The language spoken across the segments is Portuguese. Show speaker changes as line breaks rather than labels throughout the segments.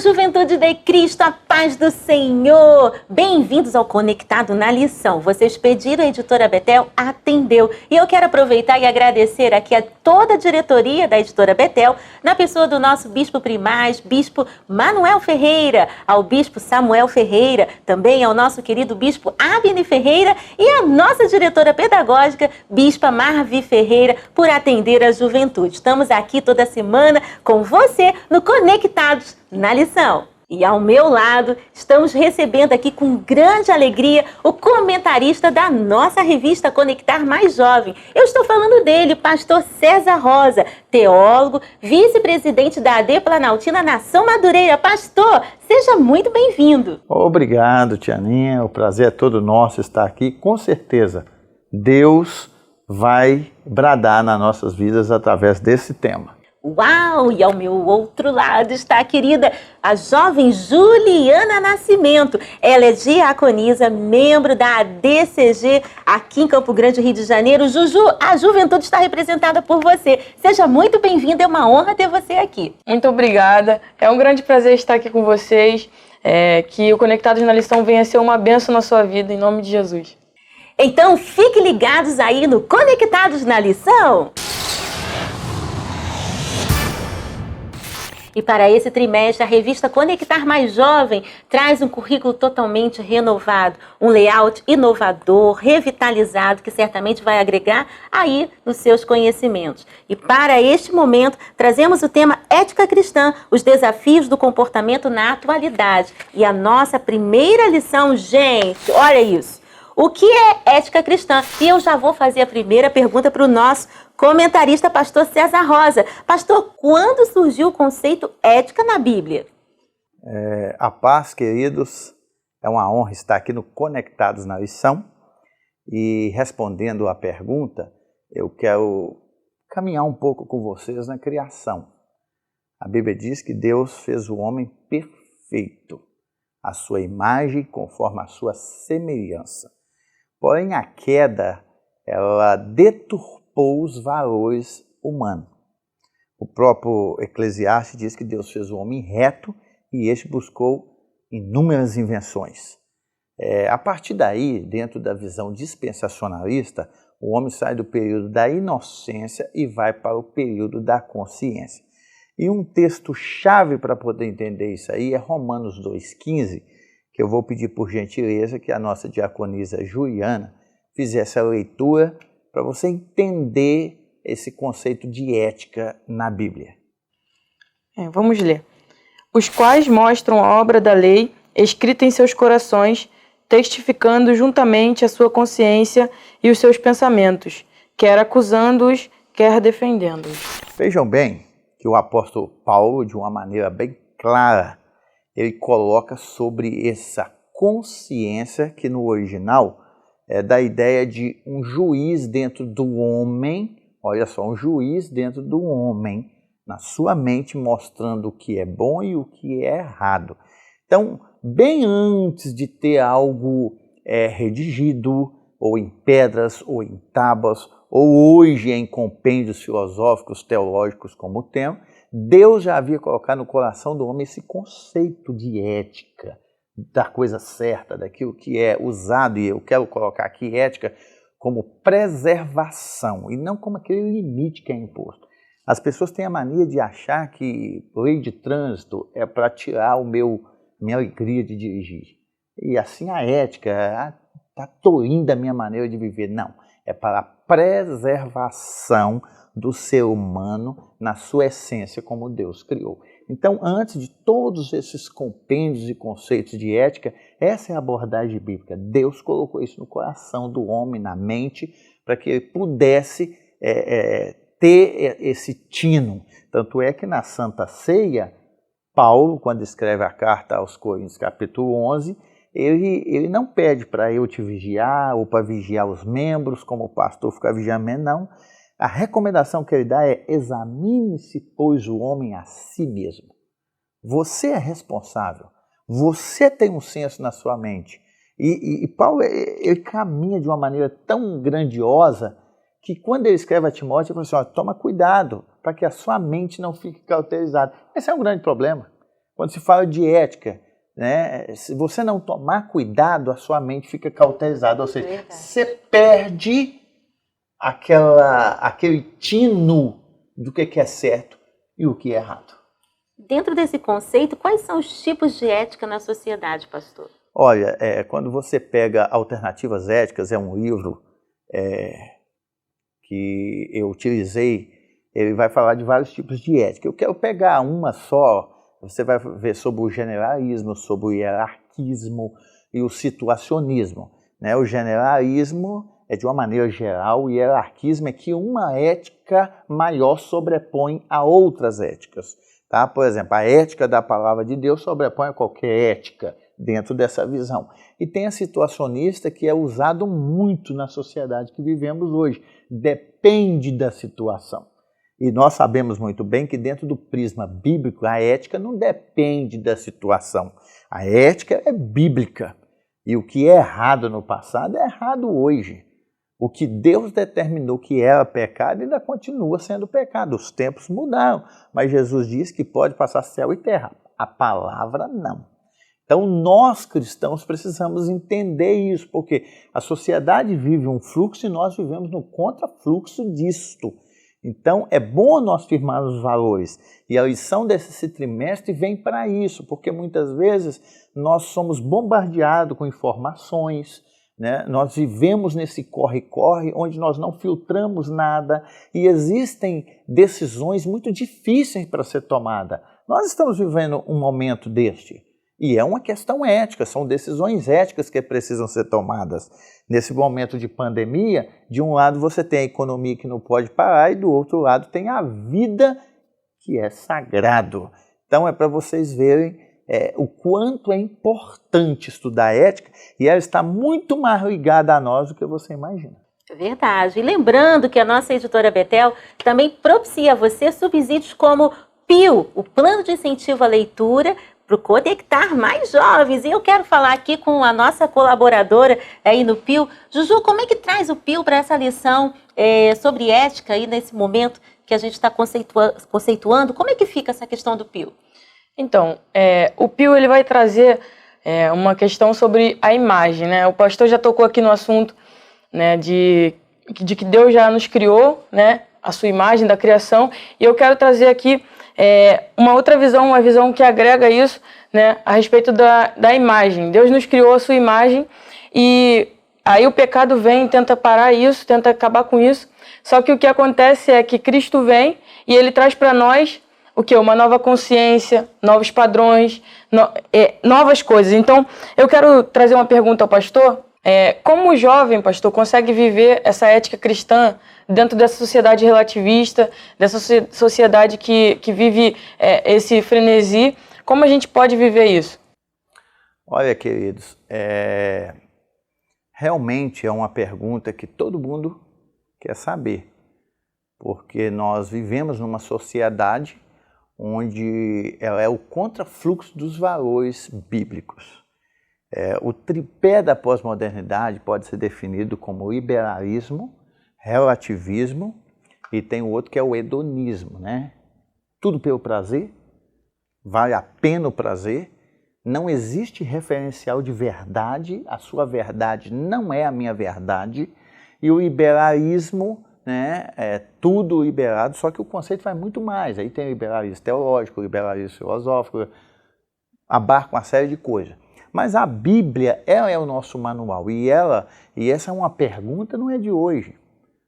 juventude de Cristo, a paz do Senhor! Bem-vindos ao Conectado na Lição. Vocês pediram, a Editora Betel atendeu. E eu quero aproveitar e agradecer aqui a toda a diretoria da Editora Betel, na pessoa do nosso Bispo Primaz, Bispo Manuel Ferreira, ao Bispo Samuel Ferreira, também ao nosso querido Bispo Abner Ferreira e a nossa diretora pedagógica, Bispa Marvi Ferreira, por atender a juventude. Estamos aqui toda semana com você no Conectados na Lição. E ao meu lado, estamos recebendo aqui com grande alegria o comentarista da nossa revista Conectar Mais Jovem. Eu estou falando dele, pastor César Rosa, teólogo, vice-presidente da AD Planaltina Nação Madureira. Pastor, seja muito bem-vindo.
Obrigado, Tia Aninha. O prazer é todo nosso estar aqui. Com certeza, Deus vai bradar nas nossas vidas através desse tema.
Uau! E ao meu outro lado está a querida, a jovem Juliana Nascimento. Ela é diaconisa, membro da ADCG aqui em Campo Grande, Rio de Janeiro. Juju, a juventude está representada por você. Seja muito bem-vinda, é uma honra ter você aqui.
Muito obrigada. É um grande prazer estar aqui com vocês. Que o Conectados na Lição venha ser uma bênção na sua vida, em nome de Jesus.
Então, fiquem ligados aí no Conectados na Lição. E para esse trimestre, a revista Conectar Mais Jovem traz um currículo totalmente renovado, um layout inovador, revitalizado, que certamente vai agregar aí nos seus conhecimentos. E para este momento, trazemos o tema Ética Cristã, os desafios do comportamento na atualidade. E a nossa primeira lição, gente, olha isso. O que é ética cristã? E eu já vou fazer a primeira pergunta para o nosso comentarista, pastor César Rosa. Pastor, quando surgiu o conceito ética na Bíblia?
A paz, queridos, é uma honra estar aqui no Conectados na Lição. E respondendo à pergunta, eu quero caminhar um pouco com vocês na criação. A Bíblia diz que Deus fez o homem perfeito, à sua imagem, conforme a sua semelhança. Porém, a queda, ela deturpou os valores humanos. O próprio Eclesiastes diz que Deus fez o homem reto e este buscou inúmeras invenções. A partir daí, dentro da visão dispensacionalista, o homem sai do período da inocência e vai para o período da consciência. E um texto-chave para poder entender isso aí é Romanos 2,15, que eu vou pedir por gentileza que a nossa diaconisa Juliana fizesse a leitura para você entender esse conceito de ética na Bíblia.
Vamos ler. Os quais mostram a obra da lei escrita em seus corações, testificando juntamente a sua consciência e os seus pensamentos, quer acusando-os, quer defendendo-os.
Vejam bem que o apóstolo Paulo, de uma maneira bem clara, ele coloca sobre essa consciência, que no original é da ideia de um juiz dentro do homem, olha só, um juiz dentro do homem, na sua mente, mostrando o que é bom e o que é errado. Então, bem antes de ter algo redigido, ou em pedras, ou em tábuas, ou hoje em compêndios filosóficos, teológicos como temos, Deus já havia colocado no coração do homem esse conceito de ética, da coisa certa, daquilo que é usado, e eu quero colocar aqui ética como preservação, e não como aquele limite que é imposto. As pessoas têm a mania de achar que lei de trânsito é para tirar minha alegria de dirigir. E assim a ética está tolhindo a minha maneira de viver. Não, é para a preservação do ser humano na sua essência como Deus criou. Então, antes de todos esses compêndios e conceitos de ética, essa é a abordagem bíblica. Deus colocou isso no coração do homem, na mente, para que ele pudesse ter esse tino. Tanto é que na Santa Ceia, Paulo, quando escreve a carta aos Coríntios, capítulo 11, ele não pede para eu te vigiar ou para vigiar os membros, como o pastor ficar vigiando, não. A recomendação que ele dá é: examine-se, pois, o homem a si mesmo. Você é responsável. Você tem um senso na sua mente. E Paulo, ele caminha de uma maneira tão grandiosa que quando ele escreve a Timóteo, ele fala assim: toma cuidado para que a sua mente não fique cauterizada. Esse é um grande problema. Quando se fala de ética, né, se você não tomar cuidado, a sua mente fica cauterizada, ou seja, você perde aquele tino do que é certo e o que é errado.
Dentro desse conceito, quais são os tipos de ética na sociedade, pastor?
Olha, quando você pega Alternativas Éticas, é um livro que eu utilizei, ele vai falar de vários tipos de ética. Eu quero pegar uma só, você vai ver sobre o generalismo, sobre o hierarquismo e o situacionismo. Né? O generalismo é de uma maneira geral, o hierarquismo é que uma ética maior sobrepõe a outras éticas. Tá? Por exemplo, a ética da palavra de Deus sobrepõe a qualquer ética dentro dessa visão. E tem a situacionista, que é usado muito na sociedade que vivemos hoje. Depende da situação. E nós sabemos muito bem que dentro do prisma bíblico, a ética não depende da situação. A ética é bíblica. E o que é errado no passado é errado hoje. O que Deus determinou que era pecado ainda continua sendo pecado. Os tempos mudaram, mas Jesus diz que pode passar céu e terra. A palavra não. Então nós cristãos precisamos entender isso, porque a sociedade vive um fluxo e nós vivemos no contrafluxo disto. Então é bom nós firmarmos os valores. E a lição desse trimestre vem para isso, porque muitas vezes nós somos bombardeados com informações, né? Nós vivemos nesse corre-corre, onde nós não filtramos nada e existem decisões muito difíceis para ser tomada. Nós estamos vivendo um momento deste e é uma questão ética, são decisões éticas que precisam ser tomadas. Nesse momento de pandemia, de um lado você tem a economia que não pode parar e do outro lado tem a vida que é sagrado. Então é para vocês verem o quanto é importante estudar ética e ela está muito mais ligada a nós do que você imagina.
Verdade. E lembrando que a nossa editora Betel também propicia a você subsídios como PIL, o Plano de Incentivo à Leitura, para conectar mais jovens. E eu quero falar aqui com a nossa colaboradora aí no PIL. Juju, como é que traz o PIL para essa lição sobre ética aí nesse momento que a gente está conceituando? Como é que fica essa questão do PIL?
Então, o PIL ele vai trazer uma questão sobre a imagem, né? O pastor já tocou aqui no assunto, né, de que Deus já nos criou, né, a sua imagem da criação, e eu quero trazer aqui uma outra visão, uma visão que agrega isso, né, a respeito da imagem. Deus nos criou a sua imagem e aí o pecado vem, tenta parar isso, tenta acabar com isso, só que o que acontece é que Cristo vem e ele traz para nós o que? Uma nova consciência, novos padrões, novas coisas. Então, eu quero trazer uma pergunta ao pastor. Como o jovem, pastor, consegue viver essa ética cristã dentro dessa sociedade relativista, dessa sociedade que vive esse frenesi? Como a gente pode viver isso?
Olha, queridos, realmente é uma pergunta que todo mundo quer saber, porque nós vivemos numa sociedade onde ela é o contrafluxo dos valores bíblicos. O tripé da pós-modernidade pode ser definido como liberalismo, relativismo e tem o outro que é o hedonismo, né? Tudo pelo prazer, vale a pena o prazer, não existe referencial de verdade, a sua verdade não é a minha verdade, e o liberalismo, né, é tudo liberado, só que o conceito vai muito mais. Aí tem o liberalismo teológico, o liberalismo filosófico, abarca uma série de coisas. Mas a Bíblia, ela é o nosso manual e essa é uma pergunta, não é de hoje.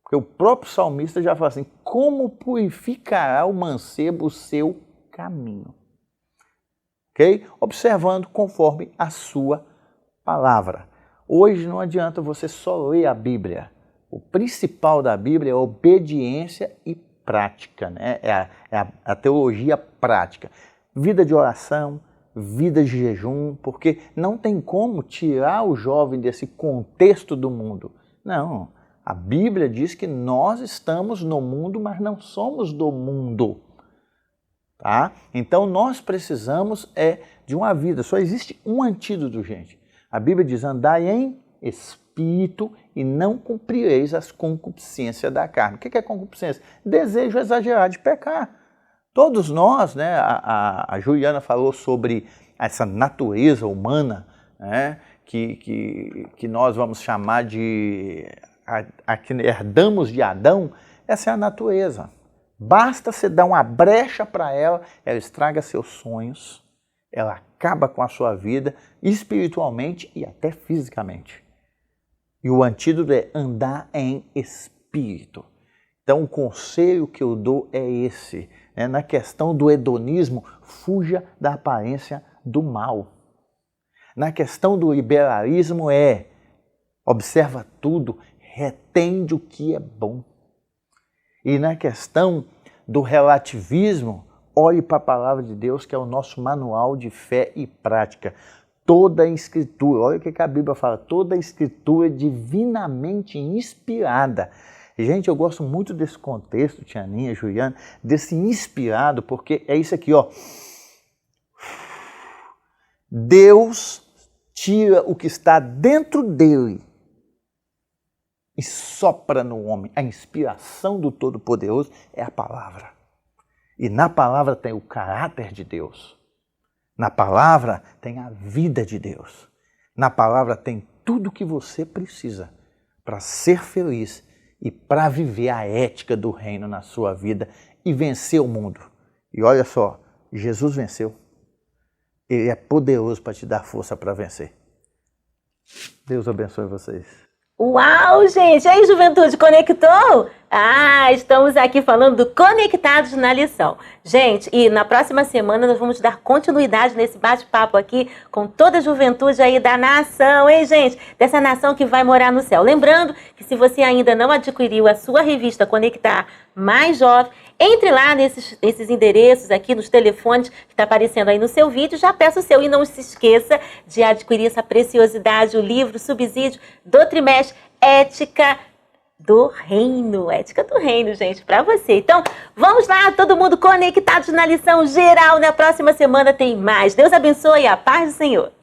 Porque o próprio salmista já fala assim, como purificará o mancebo o seu caminho? Ok? Observando conforme a sua palavra. Hoje não adianta você só ler a Bíblia. O principal da Bíblia é obediência e prática, né? A teologia prática. Vida de oração, vida de jejum, porque não tem como tirar o jovem desse contexto do mundo. Não, a Bíblia diz que nós estamos no mundo, mas não somos do mundo. Tá? Então nós precisamos de uma vida, só existe um antídoto, gente. A Bíblia diz, andai em espírito e não cumprireis as concupiscências da carne. O que é concupiscência? Desejo exagerado de pecar. Todos nós, né, a Juliana falou sobre essa natureza humana, né, que nós vamos chamar de a que herdamos de Adão. Essa é a natureza. Basta você dar uma brecha para ela, ela estraga seus sonhos, ela acaba com a sua vida espiritualmente e até fisicamente. E o antídoto é andar em espírito. Então o conselho que eu dou é esse. Na questão do hedonismo, fuja da aparência do mal. Na questão do liberalismo observa tudo, retende o que é bom. E na questão do relativismo, olhe para a palavra de Deus, que é o nosso manual de fé e prática. Toda a Escritura, olha o que a Bíblia fala, toda a Escritura é divinamente inspirada. E, gente, eu gosto muito desse contexto, Tianinha, Juliana, desse inspirado, porque é isso aqui, ó. Deus tira o que está dentro dele e sopra no homem. A inspiração do Todo-Poderoso é a palavra. E na palavra tem o caráter de Deus. Na palavra tem a vida de Deus. Na palavra tem tudo o que você precisa para ser feliz e para viver a ética do reino na sua vida e vencer o mundo. E olha só, Jesus venceu. Ele é poderoso para te dar força para vencer. Deus abençoe vocês.
Uau, gente! E aí, juventude, conectou? Estamos aqui falando do Conectados na Lição. Gente, e na próxima semana nós vamos dar continuidade nesse bate-papo aqui com toda a juventude aí da nação, hein, gente? Dessa nação que vai morar no céu. Lembrando que se você ainda não adquiriu a sua revista Conectar Mais Jovem, entre lá nesses endereços aqui, nos telefones que está aparecendo aí no seu vídeo, já peça o seu. E não se esqueça de adquirir essa preciosidade, o livro subsídio do trimestre Ética do Reino. Ética do Reino, gente, para você. Então, vamos lá, todo mundo conectados na lição geral. Na próxima semana tem mais. Deus abençoe e a paz do Senhor.